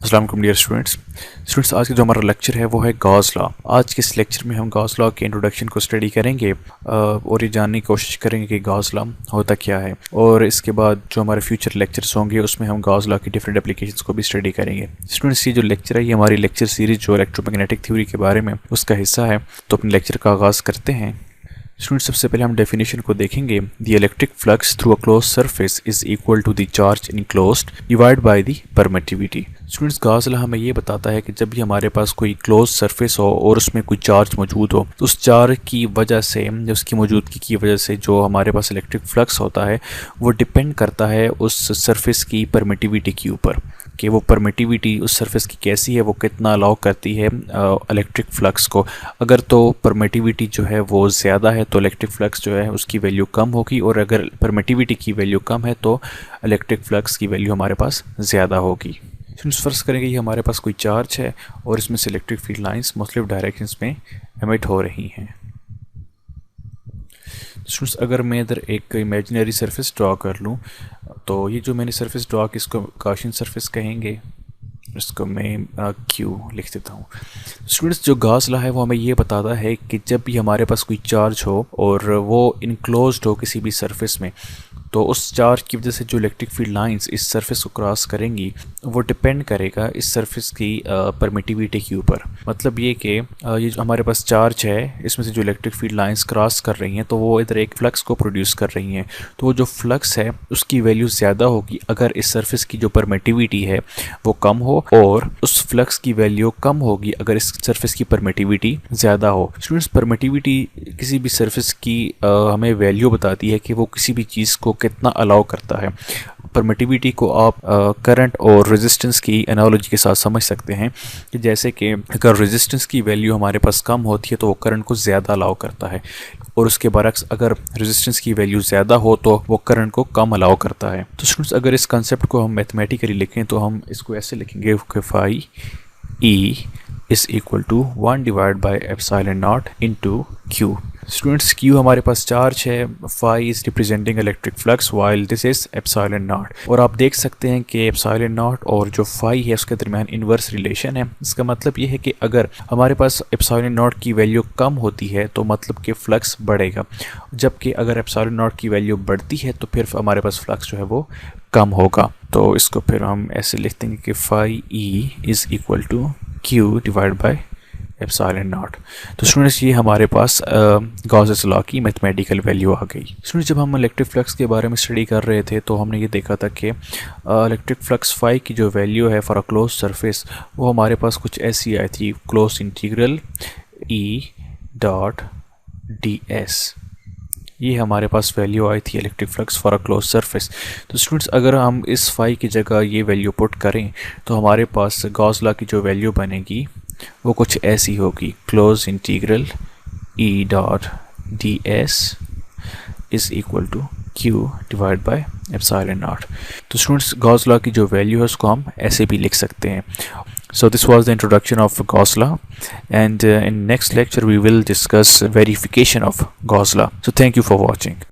अस्सलाम वालेकुम dear students, आज का जो हमारा लेक्चर है वो है गॉस लॉ। आज के इस लेक्चर में हम गॉस लॉ के इंट्रोडक्शन को स्टडी करेंगे और ये जानने की कोशिश करेंगे कि गॉस लॉ होता क्या है। और इसके बाद जो हमारे फ्यूचर लेक्चर्स होंगे उसमें हम गॉस लॉ की डिफरेंट एप्लीकेशंस को भी स्टडी करेंगे। स्टूडेंट्स, ये जो लेक्चर है ये हमारी लेक्चर सीरीज जो इलेक्ट्रोमैग्नेटिक थ्योरी के बारे में उसका हिस्सा है। तो अपने लेक्चर का आगाज़ करते हैं। स्टूडेंट्स, सबसे पहले हम डेफिनेशन को देखेंगे। The electric flux through a close surface is equal to the charge enclosed divide by the permittivity. Students, Gauss law हमें ये बताता है कि जब भी हमारे पास कोई क्लोज सरफेस हो और उसमें कोई चार्ज मौजूद हो तो उस चार्ज की वजह से, उसकी मौजूदगी की वजह से जो हमारे पास इलेक्ट्रिक फ्लक्स होता है वो डिपेंड करता है उस सरफेस की परमिटिविटी के ऊपर, कि वो परमिटिविटी उस सरफेस की कैसी है, वो कितना अलाउ करती है इलेक्ट्रिक फ्लक्स को। अगर तो परमिटिविटी जो है वो ज़्यादा है तो इलेक्ट्रिक फ्लक्स जो है उसकी वैल्यू कम होगी, और अगर परमिटिविटी की वैल्यू कम है तो इलेक्ट्रिक फ्लक्स की वैल्यू हमारे पास ज़्यादा होगी। फर्ज करेंगे कि हमारे पास कोई चार्ज है और इसमें से इलेक्ट्रिक फील्ड लाइंस मुख्तलिफ डायरेक्शंस में एमिट हो रही हैं। स्टूडेंट्स, अगर मैं इधर एक इमेजिनरी सरफेस ड्रॉ कर लूँ तो ये जो मैंने सरफेस ड्रॉ की इसको गॉसियन सरफेस कहेंगे। इसको मैं क्यू लिख देता हूँ। स्टूडेंट्स, जो गॉस लॉ है वो हमें ये बताता है कि जब भी हमारे पास कोई चार्ज हो और वो इनक्लोज्ड हो किसी भी सरफेस में, तो उस चार्ज की वजह से जो इलेक्ट्रिक फील्ड लाइंस इस सरफेस को क्रॉस करेंगी वो डिपेंड करेगा इस सरफेस की परमिटिविटी के ऊपर। मतलब ये कि ये जो हमारे पास चार्ज है इसमें से जो इलेक्ट्रिक फील्ड लाइंस क्रॉस कर रही हैं तो वो इधर एक फ्लक्स को प्रोड्यूस कर रही हैं। तो वो जो फ्लक्स है उसकी वैल्यू ज़्यादा होगी अगर इस सरफेस की जो परमिटिविटी है वो कम हो, और उस फ्लक्स की वैल्यू कम होगी अगर इस सरफेस की परमिटिविटी ज़्यादा हो। स्टूडेंट्स, परमिटिविटी किसी भी सरफेस की हमें वैल्यू बताती है कि वो किसी भी चीज़ को कितना अलाउ करता है। परमिटिविटी को आप करंट और रेजिस्टेंस की एनालॉजी के साथ समझ सकते हैं कि जैसे कि अगर रेजिस्टेंस की वैल्यू हमारे पास कम होती है तो वो करंट को ज़्यादा अलाउ करता है, और उसके बरक्स अगर रेजिस्टेंस की वैल्यू ज़्यादा हो तो वो करंट को कम अलाउ करता है। तो स्टूडेंट्स, अगर इस कंसेप्ट को हम मैथमेटिकली लिखें तो हम इसको ऐसे लिखेंगे कि phi E is equal to 1 divide by epsilon not into Q. Students, Q हमारे पास चार्ज है, phi is representing electric flux while this is epsilon not. और आप देख सकते हैं कि एप्सिलॉन नॉट और जो फाई है उसके दरमियान इन्वर्स रिलेशन है। इसका मतलब ये है कि अगर हमारे पास एप्सिलॉन नॉट की वैल्यू कम होती है तो मतलब कि फ्लक्स बढ़ेगा, जबकि अगर एप्सिलॉन नॉट की वैल्यू बढ़ती है तो फिर हमारे पास फ्लक्स जो है वो कम होगा। तो इसको फिर हम ऐसे लिख देंगे कि phi E is equal to Q divide by epsilon not. तो स्टूडेंट्स, ये हमारे पास गॉसेस लॉ की मैथमेटिकल वैल्यू आ गई। स्टूडेंट्स, जब हम इलेक्ट्रिक फ्लक्स के बारे में स्टडी कर रहे थे तो हमने ये देखा था कि इलेक्ट्रिक फ्लक्स फाई की जो वैल्यू है फॉर अ क्लोज सरफेस वो हमारे पास कुछ ऐसी आई थी, close integral E dot D S. ये हमारे पास वैल्यू आई थी electric flux for a close surface. तो स्टूडेंट्स, अगर हम इस फाई की जगह ये वैल्यू पुट करें तो हमारे पास गॉस लॉ की जो वैल्यू बनेगी वो कुछ ऐसी होगी, close integral E dot D S is equal to Q divide by epsilon not. तो स्टूडेंट्स, गॉस लॉ की जो वैल्यू है उसको हम ऐसे भी लिख सकते हैं। So this was the introduction of Gauss law, and in next lecture we will discuss verification of Gauss law. So thank you for watching.